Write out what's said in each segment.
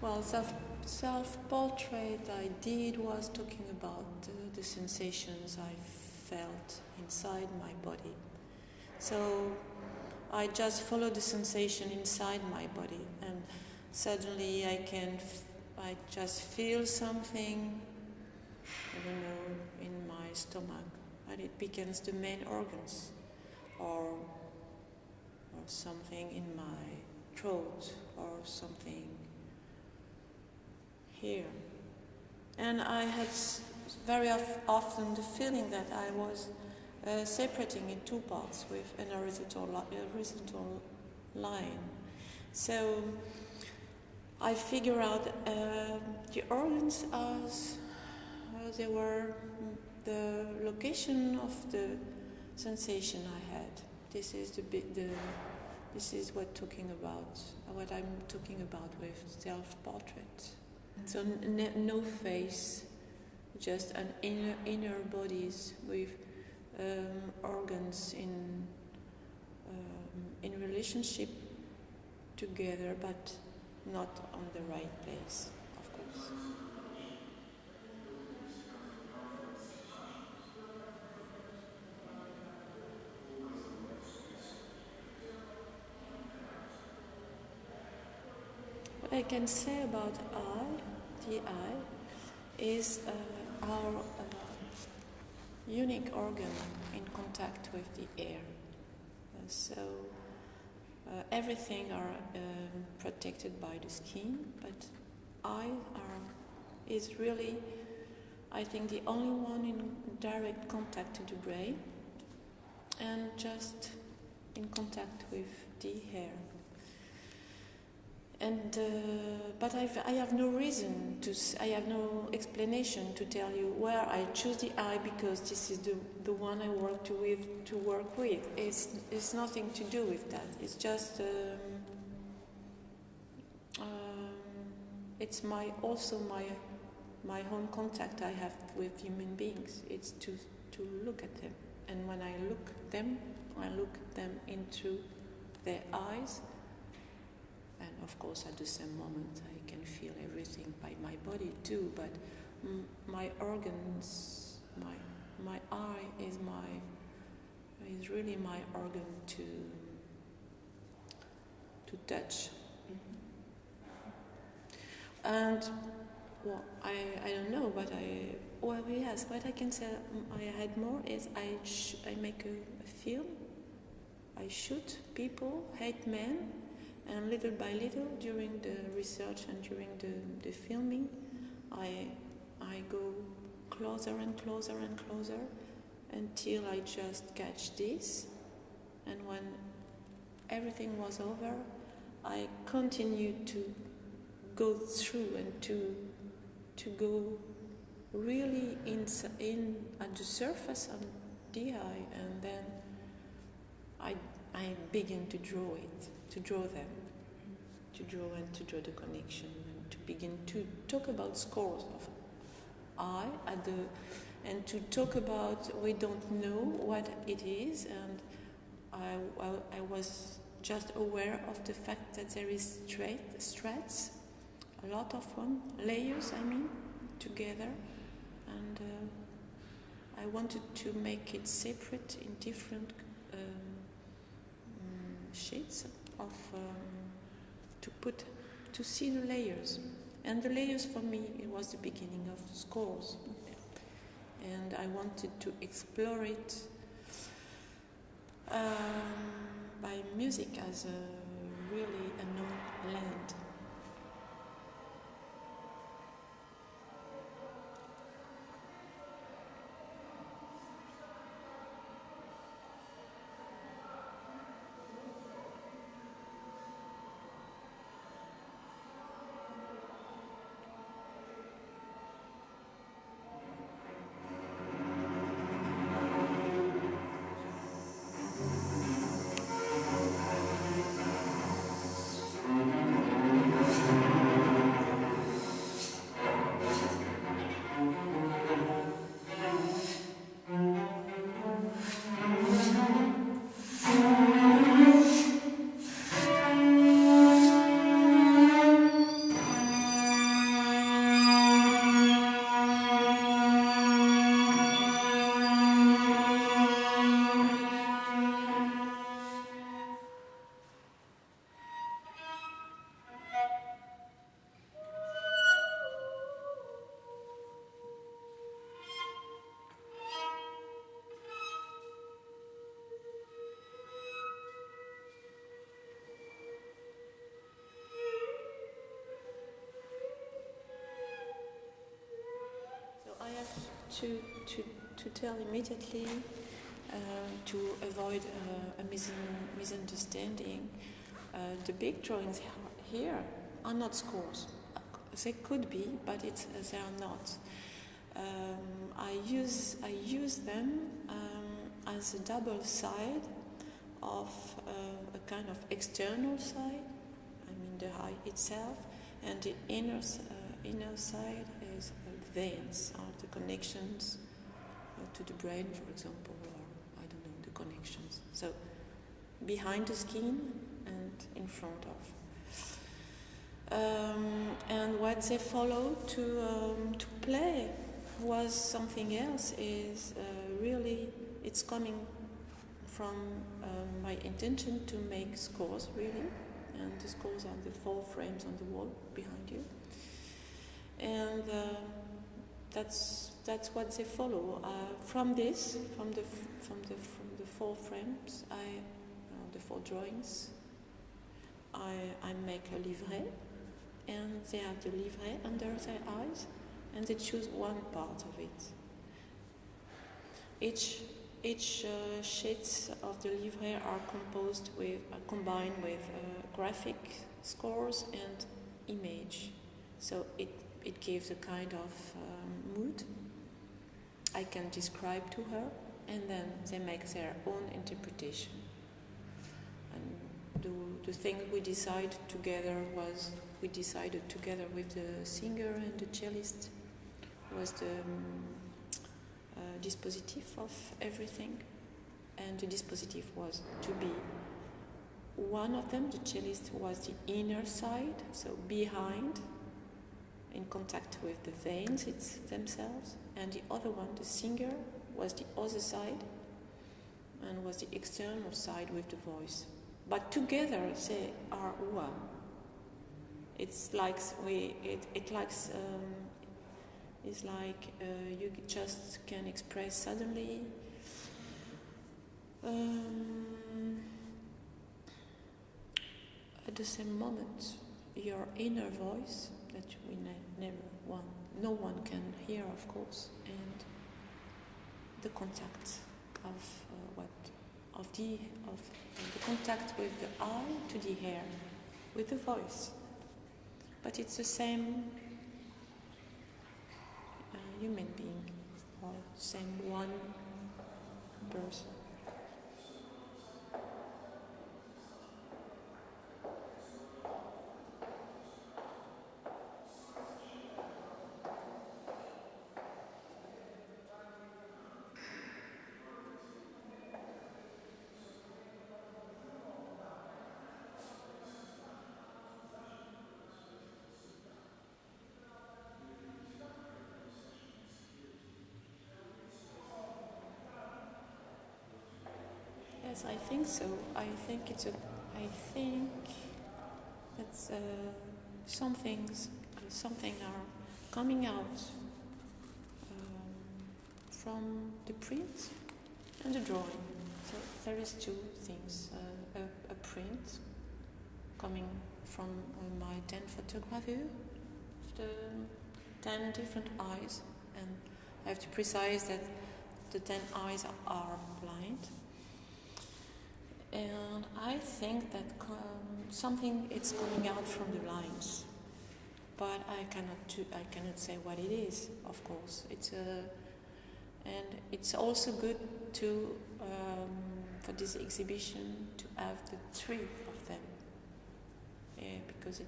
Well, self-portrait I did was talking about the sensations I felt inside my body. So I just follow the sensation inside my body, and suddenly I just feel something, I don't know, in my stomach, and it becomes the main organs, or something in my throat, or something here. And I had very often the feeling that I was separating in two parts with an horizontal line. So I figure out the organs as they were the location of the sensation I had. This is this is what I'm talking about with self-portrait. So no face, just an inner bodies with organs in relationship together, but not on the right place, of course. What I can say about the eye, is our unique organ in contact with the air. So everything are protected by the skin, but eye is really, I think, the only one in direct contact to the brain and just in contact with the air. And but I have no reason I have no explanation to tell you where I choose the eye because this is the one I work with. It's nothing to do with that. It's just it's my own contact I have with human beings. It's to look at them, and when I look them into their eyes. And of course, at the same moment, I can feel everything by my body too. But my organs, my eye is really my organ to touch. And well, I don't know, but yes, what I can say I had more is I make a film. I shoot people, hate men. And little by little, during the research and during the filming, I go closer and closer and closer until I just catch this. And when everything was over, I continued to go through and to go really in at the surface of the eye, and then I begin to draw it. To draw them, to draw the connection, and to begin to talk about scores of eye and to talk about we don't know what it is, and I was just aware of the fact that there is threads, a lot of them, layers together, and I wanted to make it separate in different sheets of to see the layers, and the layers for me it was the beginning of scores, and I wanted to explore it by music as a really unknown land. to tell immediately to avoid a misunderstanding. The big drawings here are not scores. They could be, but they are not. I use them as a double side of a kind of external side. I mean the eye itself, and the inner side is the veins, or the connections to the brain, for example, or I don't know, the connections. So behind the skin and in front of. And what they followed to play was something else. Is really it's coming from my intention to make scores, really, and the scores are the 4 frames on the wall behind you, and that's what they follow. From the 4 frames, the 4 drawings, I make a livret, and they have the livret under their eyes, and they choose one part of it. Each sheets of the livret are combined with graphic scores and image, so it gives a kind of mood I can describe to her, and then they make their own interpretation. And the thing we decided together with the singer and the cellist was the dispositif of everything, and the dispositif was to be one of them. The cellist was the inner side, so behind, in contact with the veins themselves, and the other one, the singer, was the other side and was the external side with the voice. But together they are one. It's like you just can express suddenly at the same moment your inner voice that no one can hear, of course, and the contact of the contact with the eye to the hair, with the voice. But it's the same human being, or same one person. Yes, I think so. I think that's something are coming out from the print and the drawing. So there is 2 things: a print coming from my 10 photogravure, the 10 different eyes, and I have to precise that the 10 eyes are blind. And I think that something is coming out from the lines, but I cannot say what it is. Of course, and it's also good to for this exhibition to have the 3 of them, because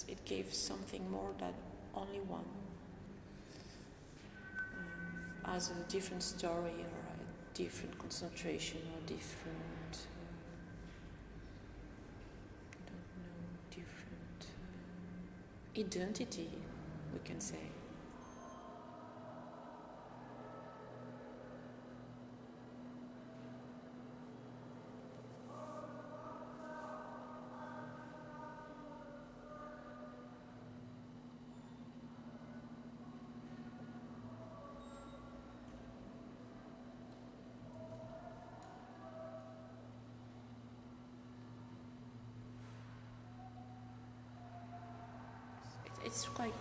it gives something more than only one, as a different story or a different concentration or different. Identity, we can say.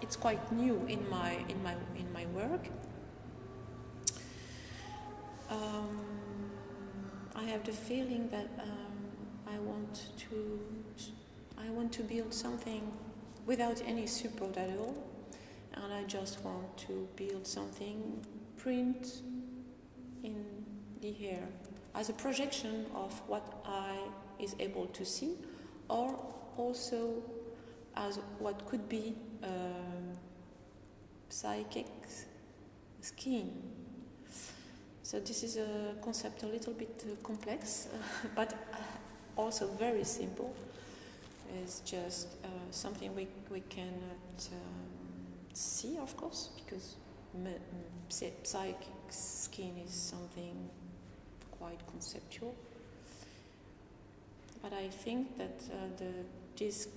It's quite new in my work, I have the feeling that I want to build something without any support at all, and I just want to build something print in the air as a projection of what I is able to see, or also as what could be psychic skin. So this is a concept a little bit complex, but also very simple. It's just something we cannot see, of course, because psychic skin is something quite conceptual. But I think that this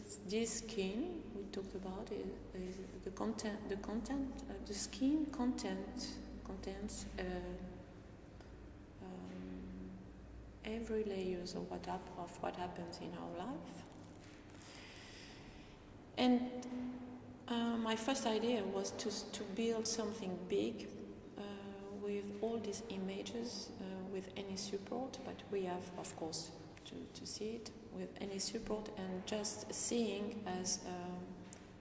skin we talked about is the content. The skin contains every layers of what happens in our life. And my first idea was to build something big with all these images, with any support, but we have, of course, to see it with any support, and just seeing as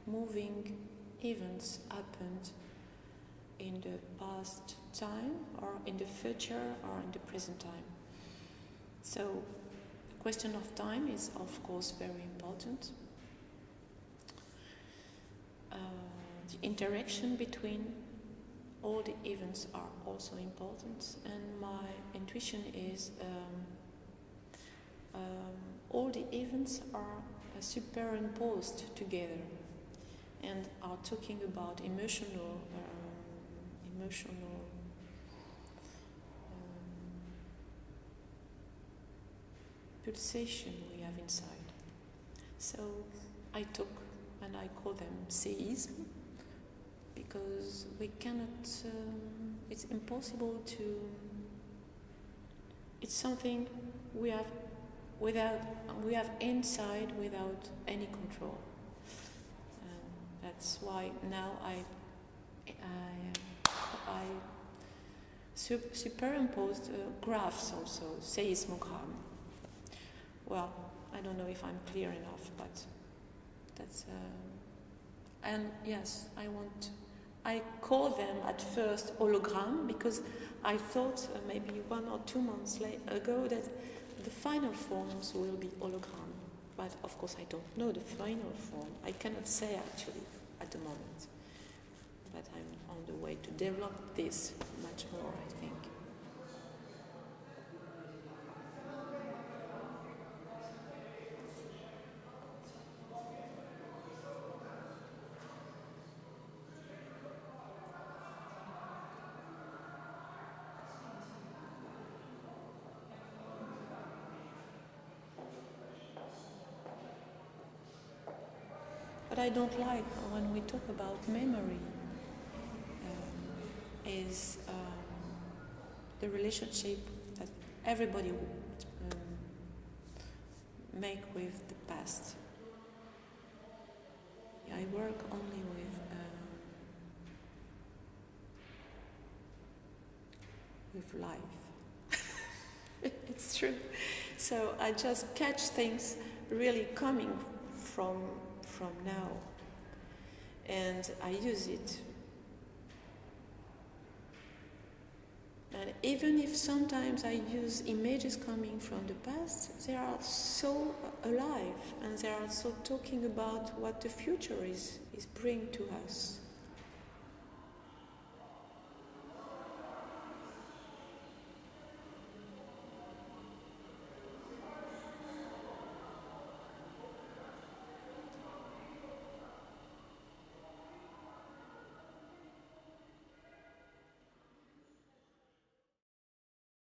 moving events happened in the past time, or in the future, or in the present time. So the question of time is, of course, very important. The interaction between all the events are also important, and my intuition is all the events are superimposed together and are talking about emotional pulsation we have inside. So I took, and I call them seism, because we cannot, it's impossible to, it's something we have inside without any control. And that's why now I superimposed graphs also, seismogram. Well, I don't know if I'm clear enough, but that's and yes, I call them at first hologram, because I thought maybe 1 or 2 months ago that the final forms will be hologram. But of course I don't know the final form. I cannot say actually at the moment. But I'm on the way to develop this much more, I think. But I don't like when we talk about memory is the relationship that everybody would make with the past. I work only with life. It's true. So I just catch things really coming from now, and I use it. And even if sometimes I use images coming from the past, they are so alive, and they are so talking about what the future is bringing to us.